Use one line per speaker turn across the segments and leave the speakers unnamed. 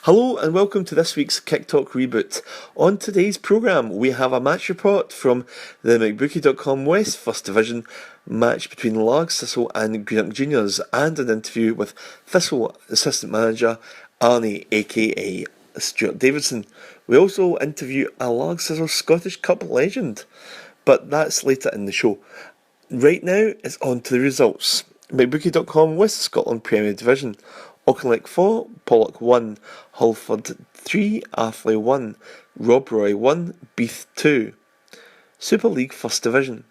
Hello and welcome to this week's Kick Talk Reboot. On today's programme we have a match report from the McBookie.com West First Division match between Largs Thistle and Greenock Juniors and an interview with Thistle Assistant Manager Arnie aka Stuart Davidson. We also interview a Largs Thistle Scottish Cup legend, but that's later in the show. Right now it's on to the results. McBookie.com West Scotland Premier Division. Auchinleck 4, Pollock 1, Hulford 3, Athley 1, Rob Roy 1, Beath 2. Super League First Division.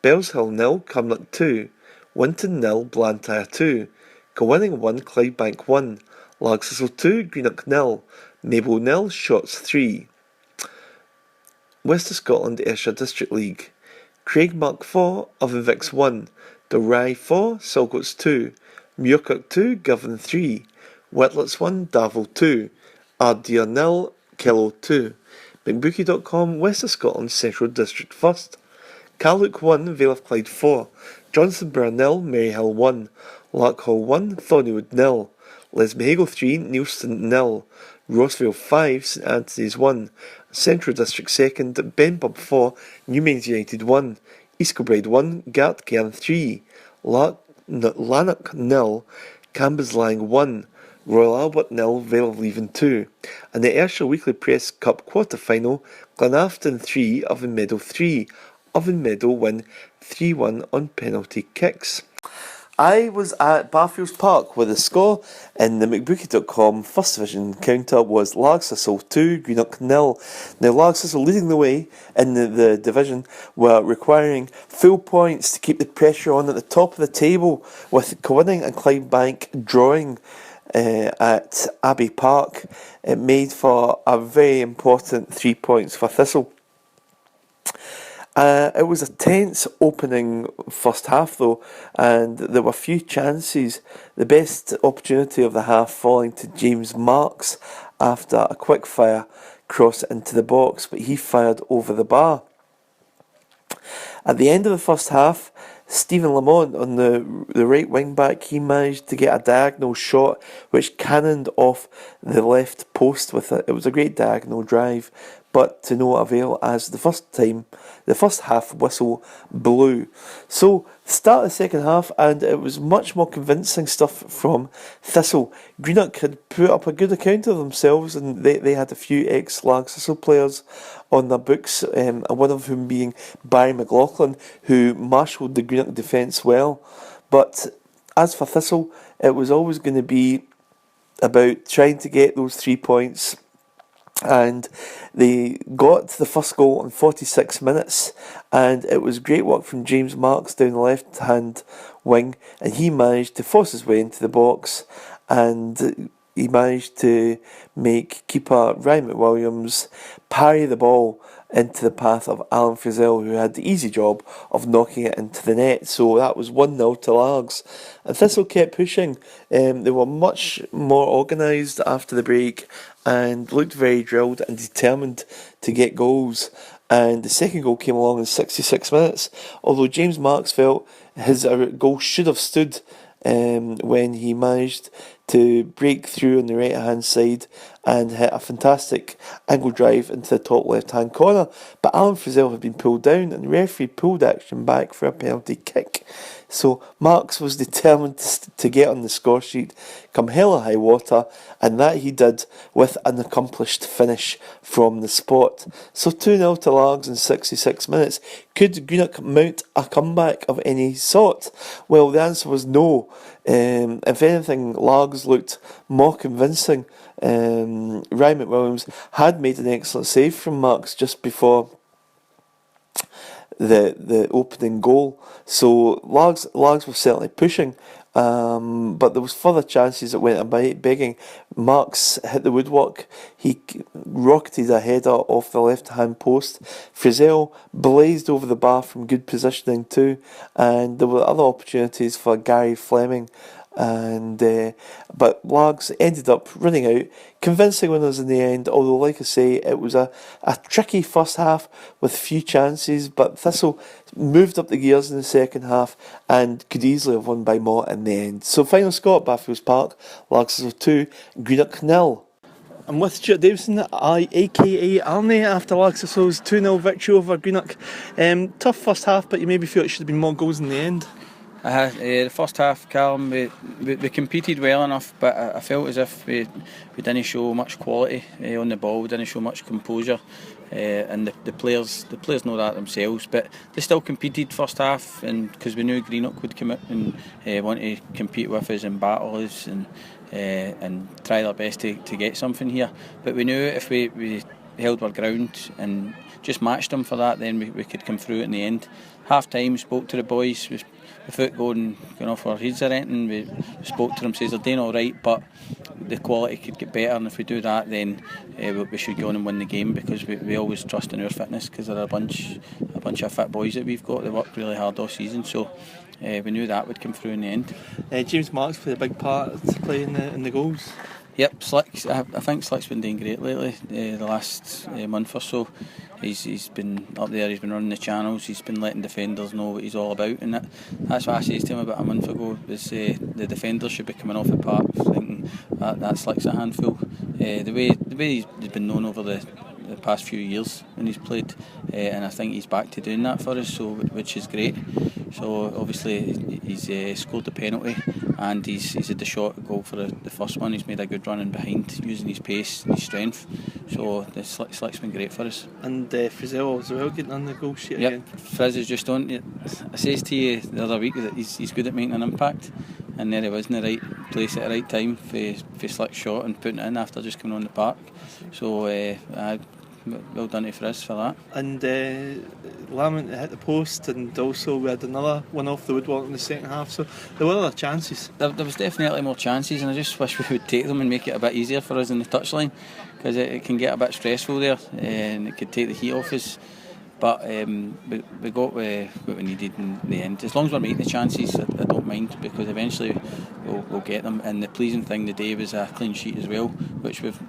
Bellshill 0, Cumnock 2, Winton 0, Blantyre 2, Kilwinning 1, Clydebank 1, Largs Thistle 2, Greenock 0, Maple 0, Shotts 3. West of Scotland Ayrshire District League. Craigmark 4, Ovenvix 1, Dalry 4, Salgoats 2, Muirkirk 2, Govan 3, Whitlets 1, Davil 2, Ardeer 0, Kellow 2, McBookie.com West of Scotland Central District First, Carluke 1, Vale of Clyde 4, Johnstonborough 0, Maryhill 1, Larkhall 1, Thornywood 0, Lesmahago 3, Neilston 0, Rossvale 5, St Anthony's 1, Central District 2nd, Benbub 4, Newmains United 1, East Kilbride 1, Gartcairn 3, Lanark 0, Cambuslang 1, Royal Albert 0, Vale of Leven 2, and the Ayrshire Weekly Press Cup quarter final, Glenafton 3, Ovenmeadow 3. Ovenmeadow win 3-1 on penalty kicks. I was at Barfields Park where the score in the McBookie.com First Division counter was Largs Thistle 2, Greenock 0. Now Largs Thistle leading the way in the division were requiring full points to keep the pressure on at the top of the table, with Kilwinning and Clydebank drawing at Abbey Park. It made for a very important 3 points for Thistle. It was a tense opening first half though, and there were few chances. The best opportunity of the half falling to James Marks after a quick fire cross into the box, but he fired over the bar. At the end of the first half, Stephen Lamont on the right wing back, he managed to get a diagonal shot which cannoned off the left post with it. It was a great diagonal drive, but to no avail as the first half whistle blew. So, start the second half, and it was much more convincing stuff from Thistle. Greenock had put up a good account of themselves, and they had a few ex-Largs Thistle players on their books, and one of whom being Barry McLaughlin, who marshalled the Greenock defence well. But as for Thistle, it was always going to be about trying to get those 3 points. And they got the first goal in 46 minutes, and it was great work from James Marks down the left hand wing, and he managed to force his way into the box, and he managed to make keeper Ryan McWilliams parry the ball into the path of Alan Frizzell, who had the easy job of knocking it into the net. So that was 1-0 to Largs. And Thistle kept pushing. They were much more organised after the break and looked very drilled and determined to get goals. And the second goal came along in 66 minutes, although James Marks felt his goal should have stood when he managed to break through on the right hand side and hit a fantastic angle drive into the top left hand corner. But Alan Frizzell had been pulled down, and the referee pulled action back for a penalty kick. So Marks was determined to get on the score sheet come hell or high water, and that he did with an accomplished finish from the spot. So 2-0 to Largs in 66 minutes. Could Greenock mount a comeback of any sort? Well, the answer was no. If anything, Largs looked more convincing. Ryan McWilliams had made an excellent save from Marks just before the opening goal, so Largs were certainly pushing, but there was further chances that went about begging. Marks hit the woodwork, he rocketed a header off the left hand post. Frizzell blazed over the bar from good positioning too, and there were other opportunities for Gary Fleming, and but Largs ended up running out, convincing winners in the end, although like I say, it was a tricky first half with few chances, but Thistle moved up the gears in the second half and could easily have won by more in the end. So final score at Barfields Park, Largs 2, Greenock 0. I'm with Stuart Davison, aka Arnie, after Largs 2-0 victory over Greenock. Tough first half, but you maybe feel it should have been more goals in the end.
The first half, Callum, we competed well enough, but I felt as if we didn't show much quality on the ball. We didn't show much composure, and the players know that themselves. But they still competed first half, and because we knew Greenock would come out and want to compete with us and battle us and try their best to get something here. But we knew if we held our ground and just matched them for that, then we could come through it in the end. Half time, spoke to the boys. Without going off our heads or anything, we spoke to them, says they're doing all right, but the quality could get better, and if we do that, then we should go on and win the game, because we always trust in our fitness, because they're a bunch of fit boys that we've got. They worked really hard all season, so we knew that would come through in the end.
James Marks played a big part to play in the goals.
Yep, Slick. I think Slick's been doing great lately. The last month or so, he's been up there. He's been running the channels. He's been letting defenders know what he's all about, and that's what I said to him about a month ago. Was the defenders should be coming off the park thinking that Slick's a handful. The way he's been known over the past few years when he's played, and I think he's back to doing that for us, so which is great. So obviously he's scored the penalty, and he's had the shot goal for the first one. He's made a good run in behind using his pace and his strength. So the Slick's been great for us. And Frizzell as well, getting on the goal sheet again. Frizz is just on. I says to you the other week that he's good at making an impact, and there he was in the right place at the right time for Slick's shot and putting it in after just coming on the park. So well done to Frizz for that. And Lamont hit the post, and also we had another one off the woodwork in the second half, so there were other chances. There was definitely more chances, and I just wish we would take them and make it a bit easier for us in the touchline, because it can get a bit stressful there, and it could take the heat off us. But we got what we needed in the end. As long as we're making the chances, I don't mind, because eventually we'll get them. And the pleasing thing today was a clean sheet as well, which we've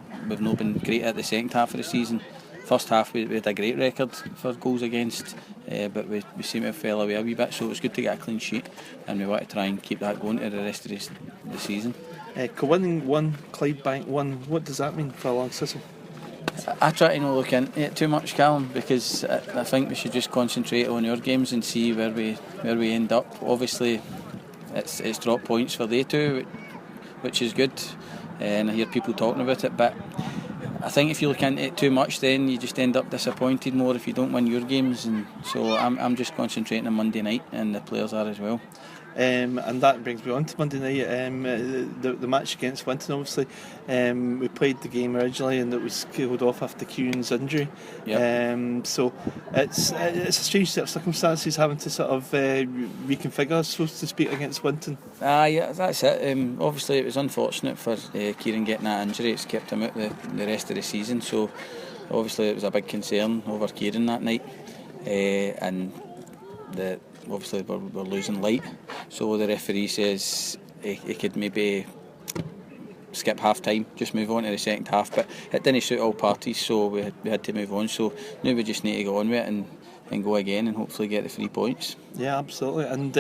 not been great at the second half of the season. First half we had a great record for goals against, but we seem to have fell away a wee bit, so it was good to get a clean sheet, and we want to try and keep that going to the rest of the season. Winning 1, Clydebank 1, what does that mean for Largs? I try to not look into it too much, Callum, because I think we should just concentrate on our games and see where we end up. Obviously it's drop points for they two, which is good, and I hear people talking about it, but I think if you look into it too much, then you just end up disappointed more if you don't win your games. And so I'm just concentrating on Monday night, and the players are as well. And that brings me on to Monday night, the match against Winton. Obviously, we played the game originally, and it was called off after Kieran's injury. Yep. So it's a strange set of circumstances, having to sort of reconfigure, so to speak, against Winton. Yeah, that's it. Obviously, it was unfortunate for Kieran getting that injury. It's kept him out the rest of the season. So obviously, it was a big concern over Kieran that night, and obviously we're losing light, so the referee says he could maybe skip half time, just move on to the second half, but it didn't suit all parties, so we had to move on. So now we just need to go on with it and go again and hopefully get the 3 points. Yeah, absolutely. And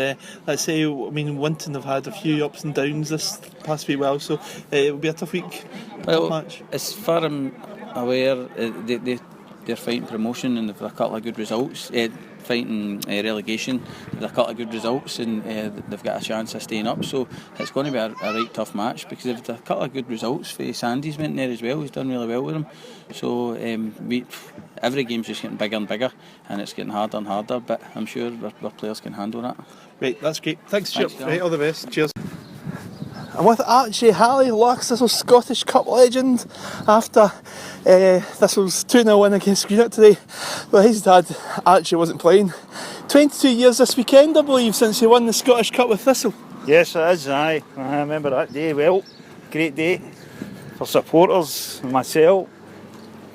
let's say, I mean, Winton have had a few ups and downs this past week, so it will be a tough week. Well, match. As far as I'm aware, they're fighting promotion, and they've got a couple of good results. Fighting relegation, they've got a couple of good results, and they've got a chance of staying up. So it's going to be a right tough match, because they've got a couple of good results. For Sandy's went there as well. He's done really well with them. So every game's just getting bigger and bigger, and it's getting harder and harder. But I'm sure our players can handle that. Right, that's great. Thanks, Stuart. Right, all the best. Cheers. I'm with Archie Halley, Largs Scottish Cup legend, after Thistle's 2-0 win against Greenock today. Well, his dad, Archie, wasn't playing. 22 years this weekend, I believe, since he won the Scottish Cup with Thistle. Yes, it is, aye. I remember that day well. Great day for supporters and myself.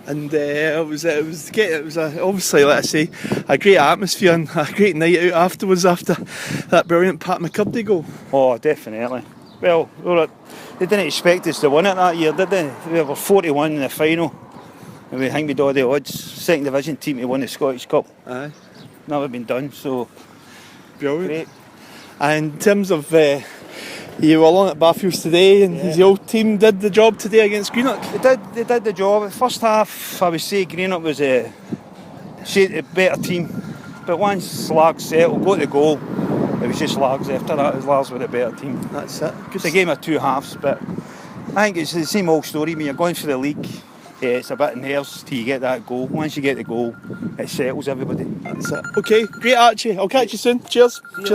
And it was obviously, let's say, a great atmosphere and a great night out afterwards, after that brilliant Pat McCurdy goal. Oh, definitely. Well, they didn't expect us to win it that year, did they? We were 41 in the final, and we think we'd all the odds. Second division team to win the Scottish Cup. Aye. Never been done, so brilliant. Great. And in terms of
You were along at Barfields today, and the old team did the job today against Greenock.
They did the job. First half, I would say Greenock was a better team, but once Largs settled, got the goal, it was just Largs after that. Largs were the better team.
That's it.
It's a game of two halves, but I think it's the same old story. When you're going for the league, it's a bit of nerves till you get that goal. Once you get the goal, it settles everybody.
That's it. Okay, great Archie. I'll catch you soon. Cheers. Cheers.